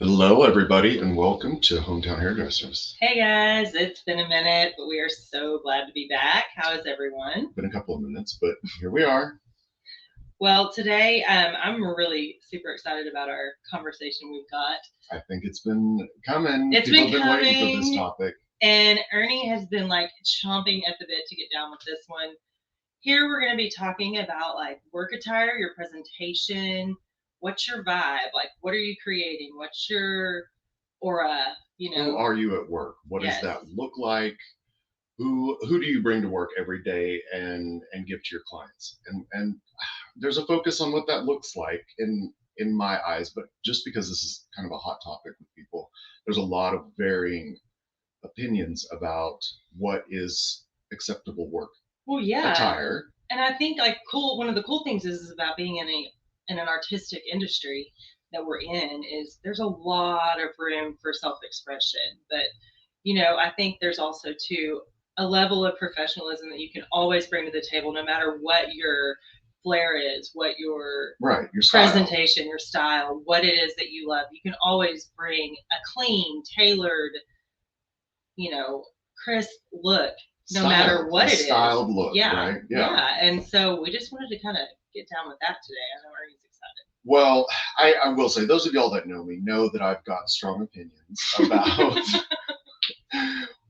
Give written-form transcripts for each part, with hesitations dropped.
Hello, everybody, and welcome to Hometown Hairdressers. Hey guys, it's been a minute, but we are so glad to be back. How is everyone? Been a couple of minutes, but here we are. Well, today I'm really super excited about our conversation we've got. I think it's been coming. It's People been have been waiting for this coming, topic. and Ernie has been like chomping at the bit to get down with this one. Here we're going to be talking about like work attire, your presentation, what's your vibe, like what are you creating, what's your aura, Who are you at work? What does Yes. that look like? Who do you bring to work every day and give to your clients? And there's a focus on what that looks like in my eyes, but just because this is kind of a hot topic with people, there's a lot of varying opinions about what is acceptable work Well, yeah. attire. And I think like one of the cool things is about being in an artistic industry that we're in is there's a lot of room for self-expression. But I think there's also too a level of professionalism that you can always bring to the table no matter what your flair is, what your Your style. presentation, your style, what it is that you love. You can always bring a clean, tailored, crisp look no matter what it is. Styled look, Yeah, right? yeah. And so we just wanted to kind of get down with that today. I know Ernie's excited. Well, I will say, those of y'all that know me know that I've got strong opinions about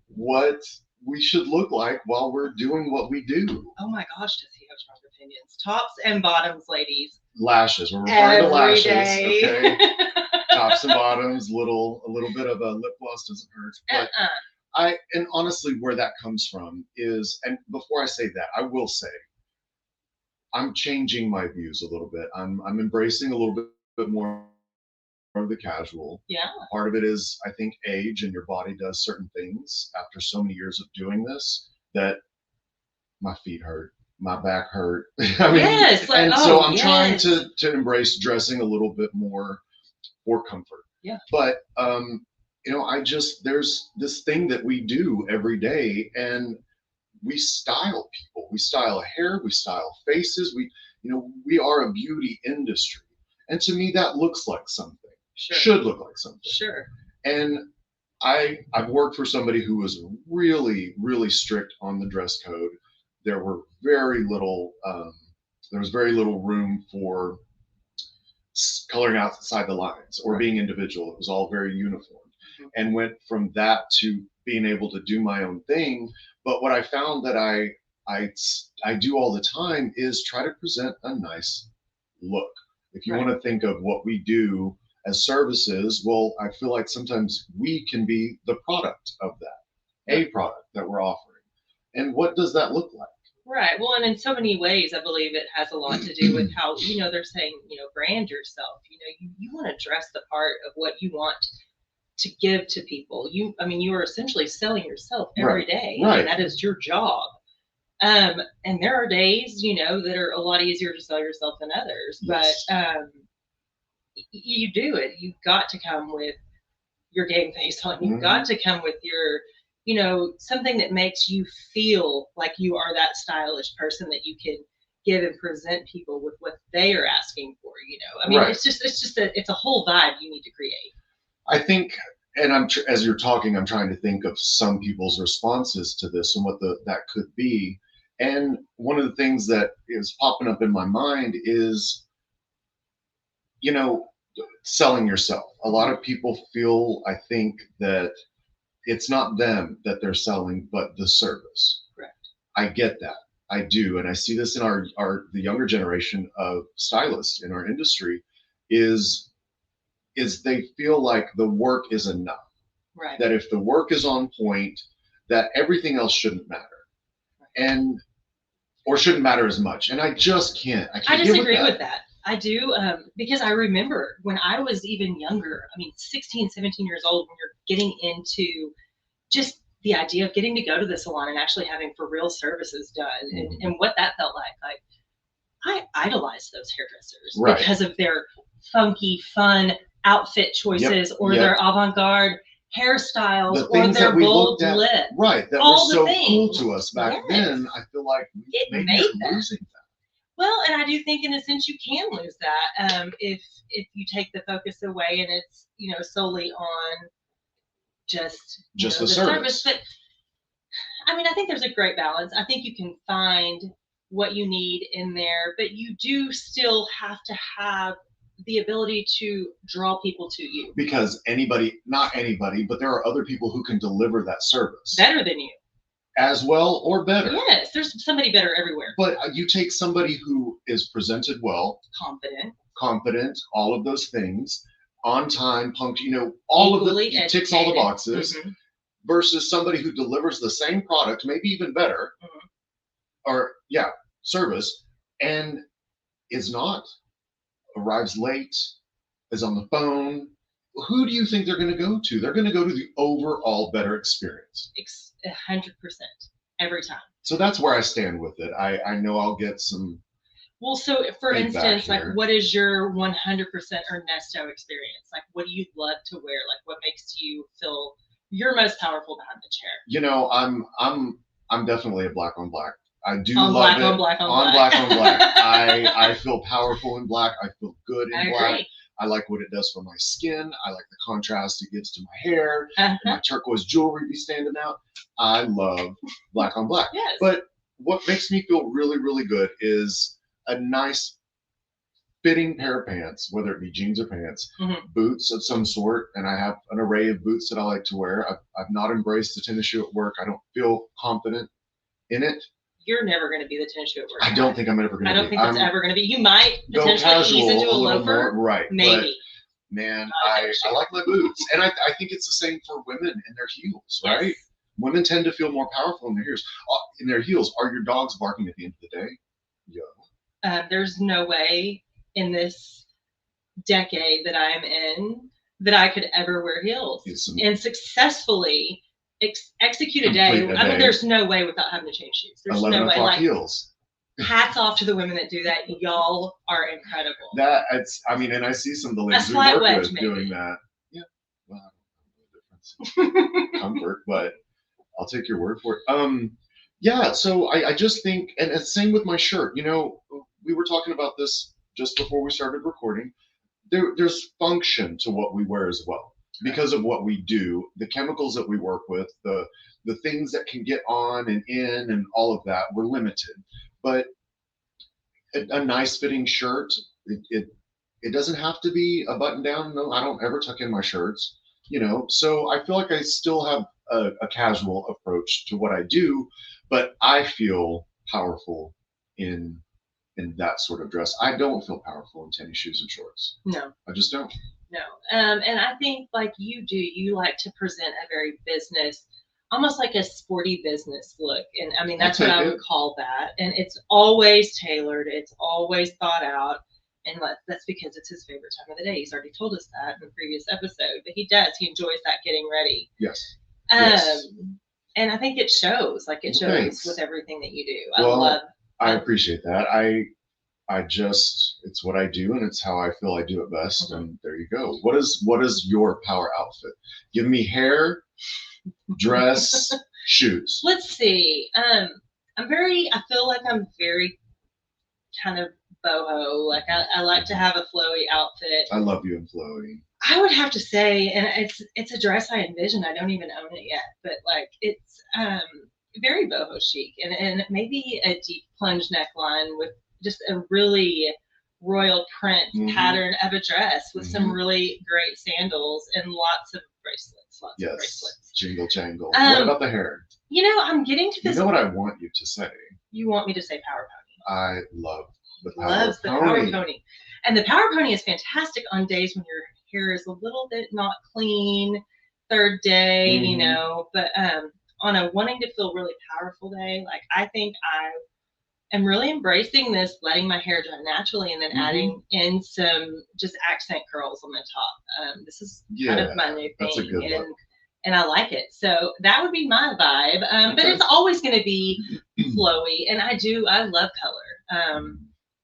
what we should look like while we're doing what we do. Oh my gosh, does he have strong opinions? Tops and bottoms, ladies. Lashes. We're referring to lashes. Day. Okay. Tops and bottoms, a little bit of a lip gloss doesn't hurt. But and honestly, where that comes from is, and before I say that, I will say I'm changing my views a little bit. I'm embracing a little bit more of the casual. Yeah. Part of it is, I think, age, and your body does certain things after so many years of doing this that my feet hurt, my back hurt. I mean, yes, and so I'm trying to embrace dressing a little bit more for comfort. Yeah. But there's this thing that we do every day, and we style people. We style hair, we style faces. We are a beauty industry. And to me, that looks like something. Sure. Should look like something. Sure. And I've worked for somebody who was really, really strict on the dress code. There was very little room for coloring outside the lines or being individual. It was all very uniform. Mm-hmm. And went from that to being able to do my own thing. But what I found that I do all the time is try to present a nice look. If you want to think of what we do as services, well, I feel like sometimes we can be the product of that, a product that we're offering. And what does that look like? Right. Well, and in so many ways, I believe it has a lot to do with how, they're saying, brand yourself. You want to dress the part of what you want to give to people. You are essentially selling yourself every day. Right. I mean, that is your job. And there are days, that are a lot easier to sell yourself than others. Yes. But you do it. You've got to come with your game face on. You've got to come with your, something that makes you feel like you are that stylish person that you can give and present people with what they are asking for. It's a whole vibe you need to create. I think, and as you're talking, I'm trying to think of some people's responses to this and what that could be. And one of the things that is popping up in my mind is, selling yourself. A lot of people feel, I think, that it's not them that they're selling, but the service. Correct. I get that. I do. And I see this in the younger generation of stylists in our industry is they feel like the work is enough. Right. That if the work is on point, that everything else shouldn't matter. Right. Or shouldn't matter as much. And I just can't. I disagree with that. I do, because I remember when I was even younger, 16, 17 years old, when you're getting into just the idea of getting to go to the salon and actually having for real services done and what that felt like. Like, I idolized those hairdressers because of their funky, fun outfit choices or their avant-garde hairstyles or their bold lip. Right, that were so cool to us back then. I feel like we may be losing that. Well, and I do think in a sense you can lose that if you take the focus away and it's, solely on just Just the the service. But I mean, I think there's a great balance. I think you can find what you need in there, but you do still have to have the ability to draw people to you Because not anybody, but there are other people who can deliver that service better than you. as well or better. Yes, there's somebody better everywhere. But you take somebody who is presented well, confident, all of those things, on time, punctual, all Equally of the ticks all the boxes, versus somebody who delivers the same product, maybe even better, or service, and is not, arrives late, is on the phone. Who do you think they're going to go to? They're going to go to the overall better experience. 100% every time. So that's where I stand with it. I know I'll get some. Well, so for instance, here. like, what is your 100% Ernesto experience? Like, what do you love to wear? Like, what makes you feel you're most powerful behind the chair? I'm definitely a black on black. I do on love black, it. On black on black. On black. I feel powerful in black. I feel good in black. Agree. I like what it does for my skin. I like the contrast it gives to my hair. My turquoise jewelry be standing out. I love black on black. Yes. But what makes me feel really, really good is a nice fitting pair of pants, whether it be jeans or pants, boots of some sort, and I have an array of boots that I like to wear. I've not embraced the tennis shoe at work. I don't feel confident in it. You're never going to be the tennis shoe at work. I don't think I'm ever going to be. I don't think it's ever going to be. You might potentially ease into a loafer. More, right. Maybe. But, man, I like my boots. And I think it's the same for women in their heels, right? Yes. Women tend to feel more powerful in their heels. Are your dogs barking at the end of the day? Yeah. There's no way in this decade that I'm in that I could ever wear heels and successfully execute a day. I mean, there's no way without having to change shoes. There's 11 no way. Like heels. Hats off to the women that do that. Y'all are incredible. And I see some of the ladies we work with doing that. Yeah. Well, I don't know the difference. Comfort, but I'll take your word for it. Yeah. So I just think, and same with my shirt. We were talking about this just before we started recording. There's function to what we wear as well. Because of what we do, the chemicals that we work with, the things that can get on and in and all of that, we're limited. But a nice fitting shirt, it doesn't have to be a button down. No, I don't ever tuck in my shirts, So I feel like I still have a casual approach to what I do, but I feel powerful in that sort of dress. I don't feel powerful in tennis shoes and shorts. No. I just don't. No. And I think like you do, you like to present a very business, almost like a sporty business look. And I mean, that's what I would call that. And it's always tailored. It's always thought out. And that's because it's his favorite time of the day. He's already told us that in the previous episode, but he enjoys that getting ready. Yes. And I think it shows, with everything that you do. I appreciate that. It's what I do, and it's how I feel I do it best. And there you go. What is your power outfit? Give me hair, dress, shoes. Let's see. I feel like I'm very kind of boho. Like I like to have a flowy outfit. I love you in flowy. I would have to say, and it's a dress I envision. I don't even own it yet, but like it's very boho chic, and maybe a deep plunge neckline with just a really royal print pattern of a dress with some really great sandals and lots of bracelets. Jingle jangle. What about the hair? I'm getting to this. You know what I want you to say? You want me to say power pony? I love the power pony. And the power pony is fantastic on days when your hair is a little bit not clean, third day, but on a wanting to feel really powerful day, like I think I am really embracing this, letting my hair dry naturally and then adding in some just accent curls on the top. This is kind of my new thing. That's a good look. And I like it. So that would be my vibe. But it's always going to be flowy. And I love color.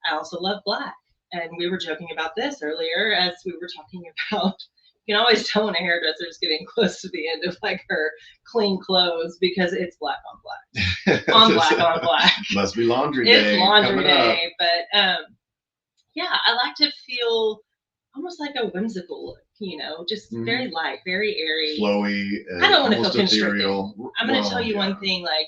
I also love black. And we were joking about this earlier as we were talking about You can always tell when a hairdresser is getting close to the end of like her clean clothes because it's black on black, on black on black. Must be laundry day. It's laundry coming day, up. but yeah, I like to feel almost like a whimsical look, you know, just very light, very airy, flowy. I don't want to feel constricted. Ethereal. I'm going to tell you one thing, like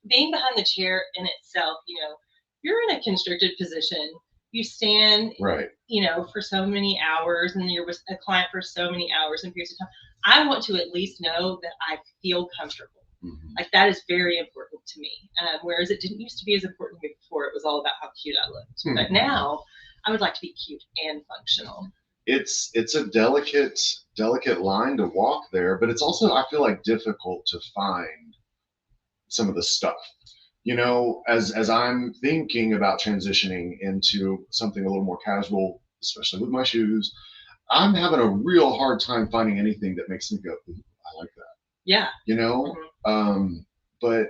being behind the chair in itself, you know, you're in a constricted position. You stand, right, you know, for so many hours, and you're with a client for so many hours and periods of time. I want to at least know that I feel comfortable. Like that is very important to me. Whereas it didn't used to be as important to me before. It was all about how cute I looked. But now I would like to be cute and functional. It's a delicate line to walk there, but it's also, I feel like, difficult to find some of the stuff. You know, as I'm thinking about transitioning into something a little more casual, especially with my shoes, I'm having a real hard time finding anything that makes me go, I like that. Yeah. You know? But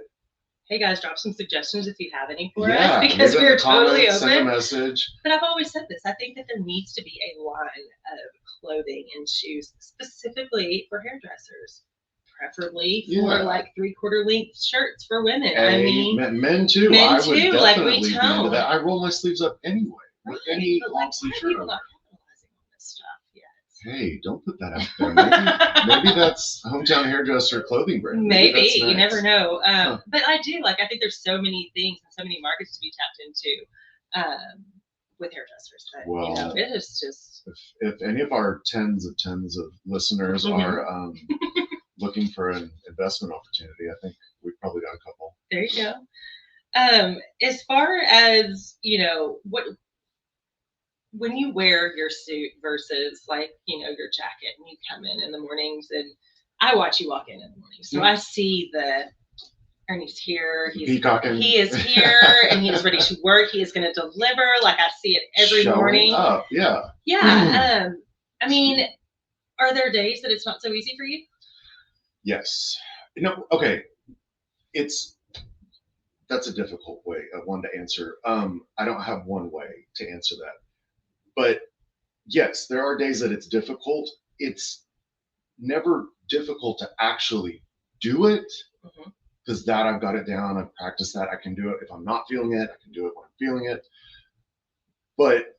hey guys, drop some suggestions if you have any for us, because we're totally open. Send a message. But I've always said this. I think that there needs to be a line of clothing and shoes specifically for hairdressers, preferably for like 3/4 length shirts for women. I mean, men too. Men I would too. definitely Like we be into that. I roll my sleeves up anyway. Right. Any but like, why are people not capitalizing on this stuff yet? Hey, don't put that out there. Maybe that's hometown hairdresser clothing brand. Maybe you never know. But I do like. I think there's so many things and so many markets to be tapped into with hairdressers. But well, you know, it is just. If any of our tens of listeners are looking for an investment opportunity, I think we've probably got a couple. There you go. As far as you know, when you wear your suit versus like, you know, your jacket and you come in the mornings, and I watch you walk in the morning. So I see Ernie's here. He is here and he is ready to work. He is going to deliver. Like I see it every morning. Up. Yeah. Yeah. I mean, are there days that it's not so easy for you? Yes. Okay. That's a difficult one to answer. I don't have one way to answer that. But yes, there are days that it's difficult. It's never difficult to actually do it, because that I've got it down. I've practiced that. I can do it. If I'm not feeling it, I can do it when I'm feeling it. But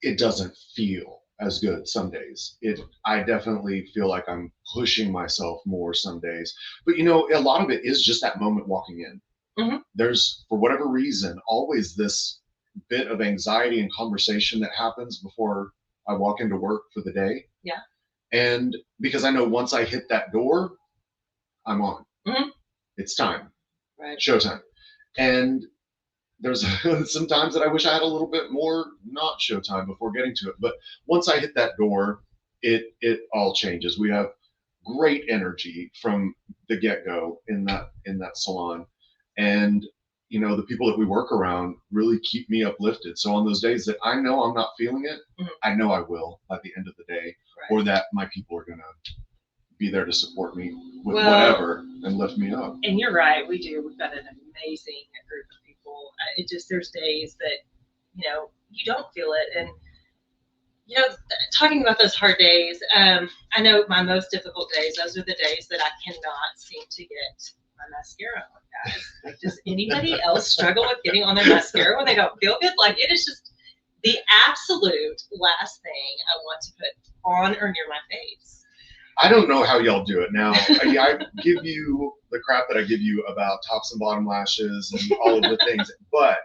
it doesn't feel as good some days. I definitely feel like I'm pushing myself more some days. But you know, a lot of it is just that moment walking in. There's, for whatever reason, always this bit of anxiety and conversation that happens before I walk into work for the day. Yeah. And because I know once I hit that door, I'm on. It's time. Right. Showtime. And there's some times that I wish I had a little bit more not showtime before getting to it. But once I hit that door, it all changes. We have great energy from the get-go in that salon. And you know, the people that we work around really keep me uplifted. So on those days that I know I'm not feeling it, I know I will by the end of the day, or that my people are going to be there to support me with whatever and lift me up. And you're right. We do. We've got an amazing group of people. There's days that, you know, you don't feel it. And, you know, talking about those hard days, I know my most difficult days, those are the days that I cannot seem to get my mascara on, guys. Like, does anybody else struggle with getting on their mascara when they don't feel good? Like, it is just the absolute last thing I want to put on or near my face. I don't know how y'all do it now. I give you the crap that I give you about tops and bottom lashes and all of the things, but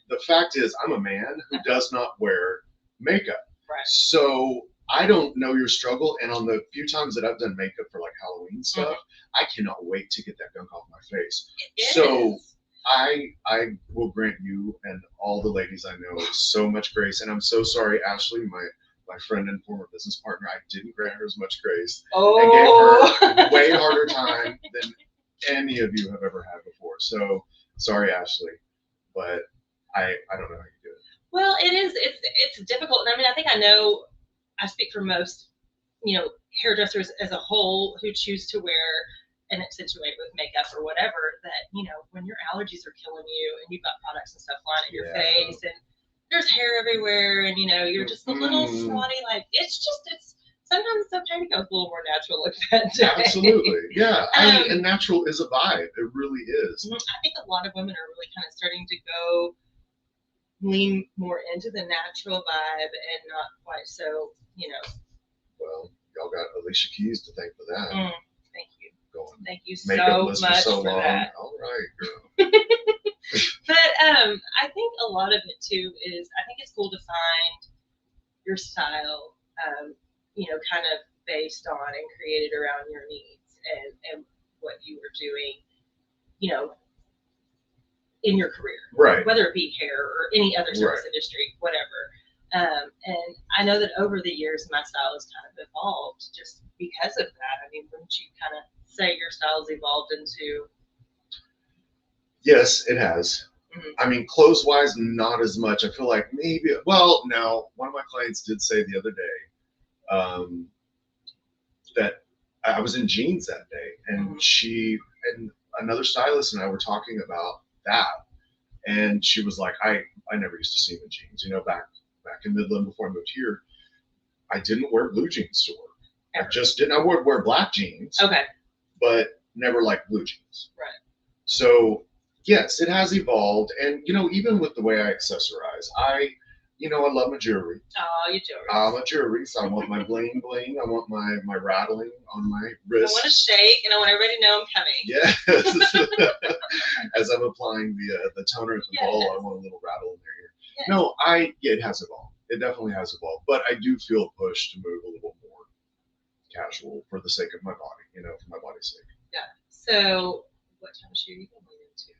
the fact is, I'm a man who does not wear makeup. Right. So I don't know your struggle, and on the few times that I've done makeup for like Halloween stuff, I cannot wait to get that gunk off my face. So I will grant you and all the ladies I know so much grace, and I'm so sorry, Ashley, my friend and former business partner, I didn't grant her as much grace. I gave her a way harder time than any of you have ever had before. So sorry, Ashley, but I don't know how you do it. Well, it's difficult. And I mean, I speak for most, you know, hairdressers as a whole who choose to wear and accentuate with makeup or whatever, that, you know, when your allergies are killing you and you've got products and stuff flying at your face, and there's hair everywhere, and you're just a little snotty. Like it's sometimes it's okay to go a little more natural like that day. Absolutely, yeah. And natural is a vibe. It really is. I think a lot of women are really kind of starting to go lean more into the natural vibe and not quite so, Well, y'all got Alicia Keys to thank for that. Thank you. Going thank you makeup so list much for so long. that. All right, girl. But I think a lot of it too is I think it's cool to find your style, kind of based on and created around your needs and what you are doing, in your career, right? Whether it be hair or any other service industry, whatever. And I know that over the years, my style has kind of evolved just because of that. I mean, wouldn't you kind of say your style's evolved into? Yes, it has. I mean, clothes-wise, not as much. I feel like maybe. Well, no. One of my clients did say the other day that I was in jeans that day, and she and another stylist and I were talking about that, and she was like, I never used to see him in jeans. Back in Midland before I moved here, I didn't wear blue jeans to work. Ever. I just didn't. I would wear black jeans. Okay. But never liked blue jeans. Right. So yes, it has evolved, and even with the way I accessorize, I love my jewelry. Oh, your jewelry. I'm a jewelry, so I want my bling bling. I want my rattling on my wrist. I want to shake, and I want everybody to know I'm coming. Yes. As I'm applying the toner at the bowl, I want a little rattle in their ear. Yes. No, it has evolved. It definitely has evolved, but I do feel pushed to move a little more casual for the sake of my body, for my body's sake. Yeah. So, what type of shoe are you going into?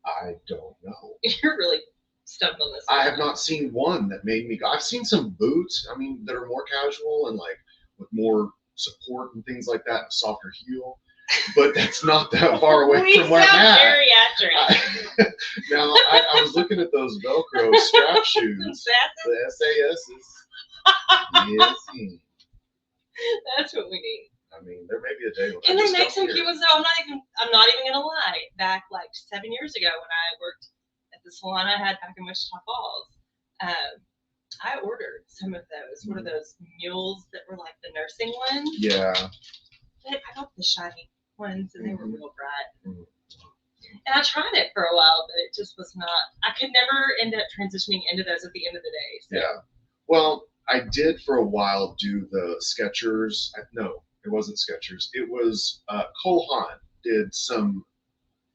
I don't know. You're really stumped on this one. I have not seen one that made me go. I've seen some boots, that are more casual and like with more support and things like that, a softer heel. But that's not that far away from where I'm at. Geriatric. Now, I was looking at those Velcro strap shoes. The SAS. Yes. That's what we need. I mean, there may be a day when Can they make some cute ones though? I'm not even gonna lie. Back like 7 years ago when I worked at the salon I had back in Wichita Falls, I ordered some of those. What are those mules that were like the nursing ones? Yeah. But I got the shiny ones and they were real bright. And I tried it for a while, but it just was not. I could never end up transitioning into those at the end of the day. So. Yeah. Well, I did for a while do the Skechers. No, it wasn't Skechers. It was Cole Haan did some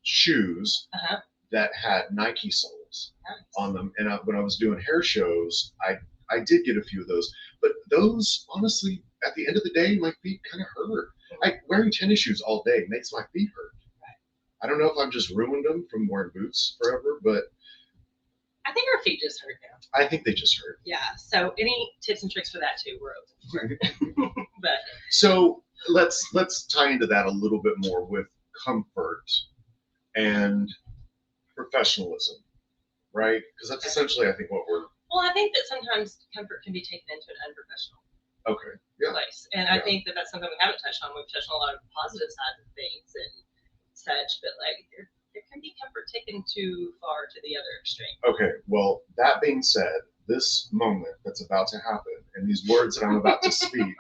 shoes that had Nike soles on them. And when I was doing hair shows, I did get a few of those. But those, honestly, at the end of the day, my feet kind of hurt. Wearing tennis shoes all day makes my feet hurt. I don't know if I've just ruined them from wearing boots forever, but I think our feet just hurt now. I think they just hurt. Yeah. So any tips and tricks for that too, we're open. But so let's tie into that a little bit more with comfort and professionalism, right? Because that's essentially, I think, what we're. Well, I think that sometimes comfort can be taken into an unprofessional place, and I think that that's something we haven't touched on. We've touched on a lot of positive sides of things and such, but like there can be comfort taken too far to the other extreme. Okay, well, that being said, this moment that's about to happen and these words that I'm about to speak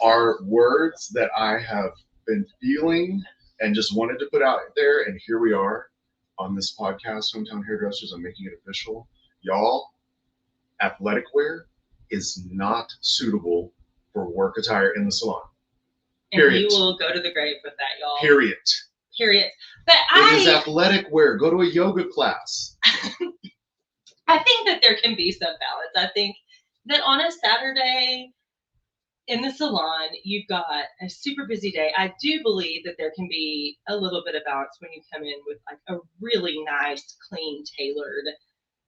are words that I have been feeling and just wanted to put out there, and here we are on this podcast, Hometown Hairdressers. I'm making it official. Y'all, athletic wear is not suitable for work attire in the salon. Period. And you will go to the grave with that, y'all. Period. But it is athletic wear. Go to a yoga class. I think that there can be some balance. I think that on a Saturday in the salon, you've got a super busy day. I do believe that there can be a little bit of balance when you come in with like a really nice, clean, tailored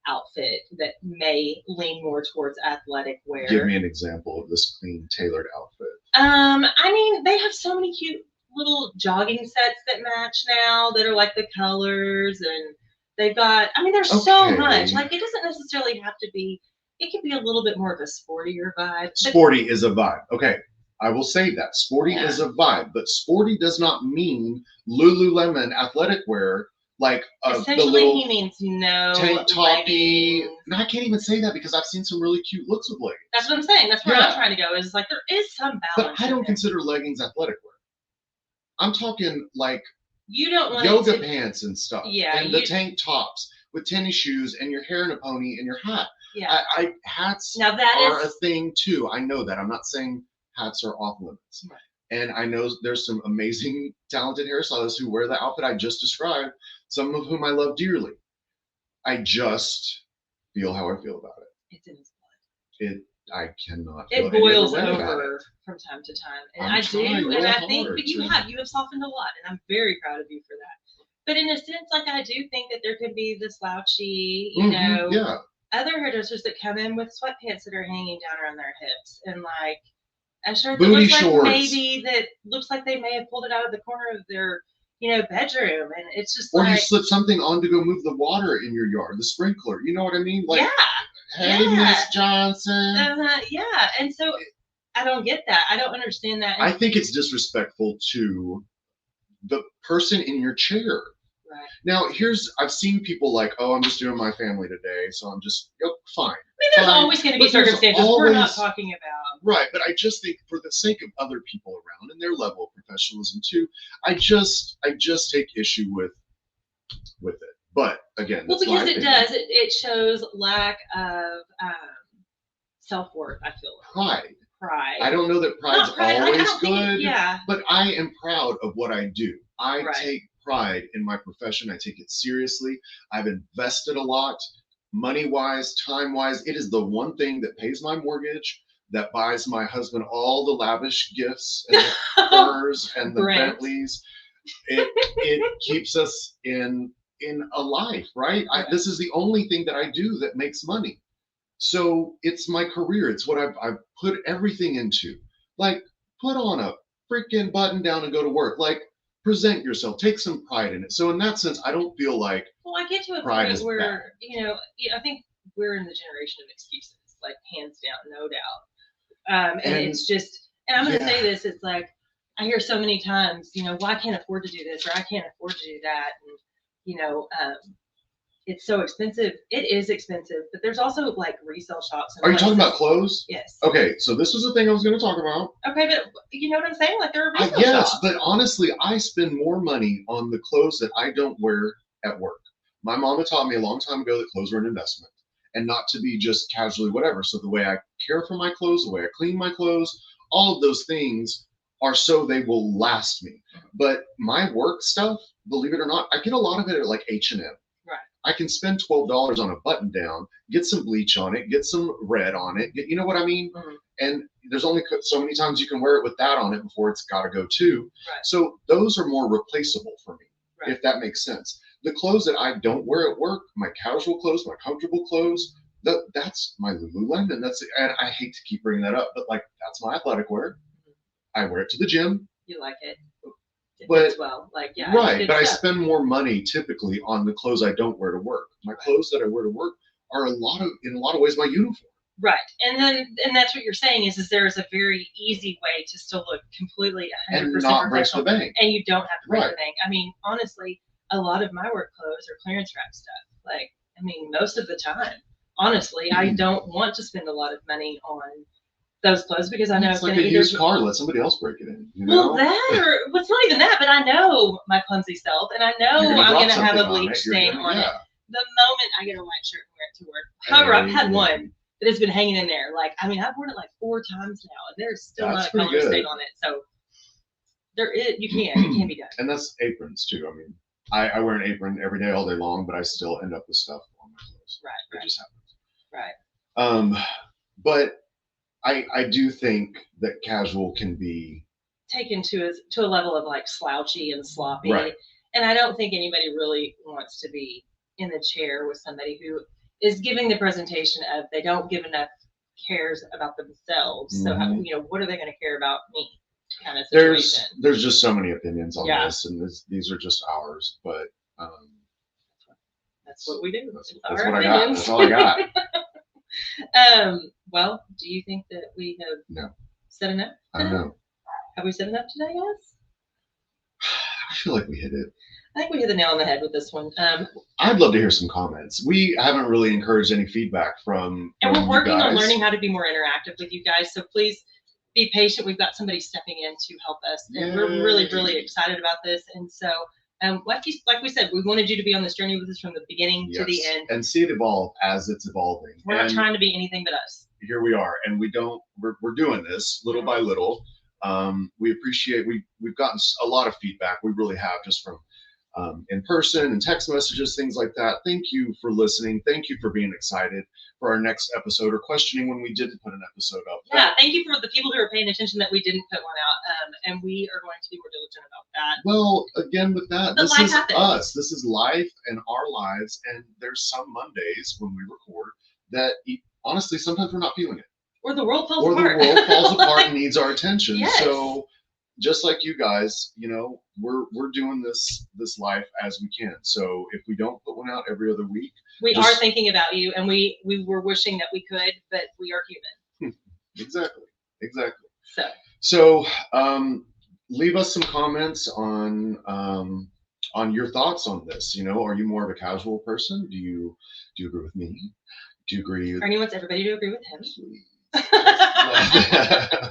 outfit that may lean more towards athletic wear. Give me an example of this clean, tailored outfit. I mean, they have so many cute little jogging sets that match now that are like the colors, and they've got, there's so much. Like, it doesn't necessarily have to be, it could be a little bit more of a sportier vibe. Sporty is a vibe. Okay, I will say that. Sporty is a vibe, but sporty does not mean Lululemon athletic wear like the Essentially, little he means no tank toppy. leggings. No, I can't even say that because I've seen some really cute looks with leggings. That's what I'm saying. That's where Yeah. I'm trying to go. Is like there is some balance. But I don't in it. consider leggings athletic wear. I'm talking like You don't want yoga it to, pants and stuff. Yeah, And the tank tops with tennis shoes and your hair in a pony and your hat. yeah. Hats Now that are is a thing too. I know that. I'm not saying hats are off limits. Right. And I know there's some amazing, talented hairstylists who wear the outfit I just described, some of whom I love dearly. I just feel how I feel about it. it's in his blood. I cannot feel It any other boils way about it. over from time to time, and I'm I trying do, real and I think, hard but you to- have softened a lot, and I'm very proud of you for that. But in a sense, like I do think that there could be the slouchy, you know, Yeah. other hairdressers that come in with sweatpants that are hanging down around their hips, and like a shirt that Booty looks like shorts. maybe that looks like they may have pulled it out of the corner of their, bedroom, and it's just Or like, you slip something on to go move the water in your yard, the sprinkler. You know what I mean? Like, hey, yeah. Miss Johnson. Yeah, and so I don't get that. I don't understand that. I think it's disrespectful to the person in your chair. Right. Now, I've seen people like, oh, I'm just doing my family today, so I'm just, fine. I mean, there's fine. always going to be But there's circumstances we're not always- talking about. Right, but I just think for the sake of other people around and their level of professionalism too, I just take issue with it. But again, Well, that's my because it opinion. does. It shows lack of self-worth, I feel like. Pride. I Pride. don't know that pride's Not pride. always I don't think good. yeah. But I am proud of what I do. I Right. take pride in my profession. I take it seriously. I've invested a lot, money-wise, time-wise. It is the one thing that pays my mortgage, that buys my husband all the lavish gifts and the furs and the Brent. Bentleys. It keeps us in a life, right? Right. This is the only thing that I do that makes money. So it's my career. It's what I've put everything into. Like, put on a freaking button down and go to work. Like, present yourself. Take some pride in it. So in that sense, I don't feel like Well, I get to a pride point is where, I think we're in the generation of excuses, like hands down, no doubt. And it's just, and I'm going to say this, it's like, I hear so many times, well, I can't afford to do this, or I can't afford to do that. And, it's so expensive. It is expensive, but there's also like resale shops. And Are you talking places- about clothes? Yes. Okay, so this was the thing I was going to talk about. Okay, but you know what I'm saying? Like there are resale Yes, shops. but honestly, I spend more money on the clothes that I don't wear at work. My mama taught me a long time ago that clothes are an investment and not to be just casually whatever. So the way I care for my clothes, the way I clean my clothes, all of those things are so they will last me. But my work stuff, believe it or not, I get a lot of it at like H&M. Right. I can spend $12 on a button down, get some bleach on it, get some red on it, you know what I mean? Mhm. And there's only so many times you can wear it with that on it before it's got to go too. Right. So those are more replaceable for me, Right. if that makes sense. The clothes that I don't wear at work, my casual clothes, my comfortable clothes, that's my Lululemon. And I hate to keep bringing that up, but like that's my athletic wear. I wear it to the gym. You like it. It But- fits well. Like, yeah. Right, it's but I good stuff. spend more money typically on the clothes I don't wear to work. My Right. clothes that I wear to work are in a lot of ways my uniform. Right. And that's what you're saying is there's a very easy way to still look completely 100% And not break professional. the bank. And you don't have to break Right. the bank. I mean, honestly, a lot of my work clothes are clearance rack stuff. Like, I mean, most of the time, honestly, I don't want to spend a lot of money on those clothes because I know It's it's like going a to used car. Let somebody else break it in. You know? Well, that or well, it's not even that, but I know my clumsy self, and I know You're gonna I'm drop going to have a something on bleach it, you're stain gonna- on it. yeah. The moment I get a white shirt and wear it to work. However, I've had Hey. one that has been hanging in there. Like, I mean, I've worn it like 4 times now, and there's still That's not a pretty color good. stain on it. So it can be done. And that's aprons too. I mean, I wear an apron every day, all day long, but I still end up with stuff on my clothes. Right, It right, just happens. right. But I do think that casual can be Taken to a level of like slouchy and sloppy. Right. And I don't think anybody really wants to be in the chair with somebody who is giving the presentation of they don't give enough cares about themselves. So how, Mhm. what are they going to care about me? Kind of situation. there's just so many opinions on Yeah. this, and these are just ours. But That's what we do. that's It's what our I got. opinions. That's all I got. Well, do you think that we have No. said enough? I don't know. Have we said enough today, guys? I feel like we hit it. I think we hit the nail on the head with this one. I'd love to hear some comments. We haven't really encouraged any feedback from and we're you working on guys. learning how to be more interactive with you guys. So please be patient. We've got somebody stepping in to help us, and we're really, really excited about this. And so, like we said, we wanted you to be on this journey with us from the beginning to the end, and see it evolve as it's evolving. We're not trying to be anything but us. Here we are, and we're doing this little by little. We appreciate we've gotten a lot of feedback. We really have, just from in person and text messages, things like that. Thank you for listening. Thank you for being excited for our next episode, or questioning when we didn't put an episode up. Yeah, thank you for the people who are paying attention that we didn't put one out, and we are going to be more diligent about that. Well, again, with that, this is us. This is life and our lives, and there's some Mondays when we record that honestly sometimes we're not feeling it. Or the world falls apart. Or the world falls apart and needs our attention. Yes. So just like you guys, we're doing this life as we can. So if we don't put one out every other week, we are thinking about you, and we were wishing that we could, but we are human. Exactly. So leave us some comments on your thoughts on this. Are you more of a casual person? Do you agree with me? Do you agree? Ernie wants everybody to agree with him.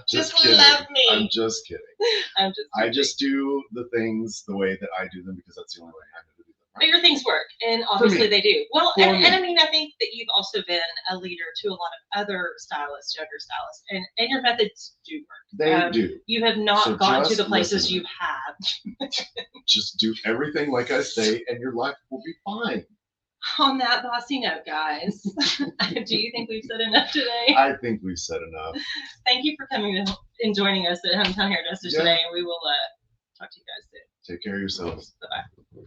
Just kidding. Love me. I'm just kidding. I just do the things the way that I do them because that's the only way I know to do them. Right? But your things work, and obviously they do. Well, and I mean, I think that you've also been a leader to a lot of other stylists, younger stylists, and your methods do work. They do. You have not gotten to the places you have. Just do everything like I say, and your life will be fine. On that bossy note, guys, do you think we've said enough today? I think we've said enough. Thank you for coming and joining us at Hometown Hairdressers today, and we will talk to you guys soon. Take care of yourselves. Bye-bye.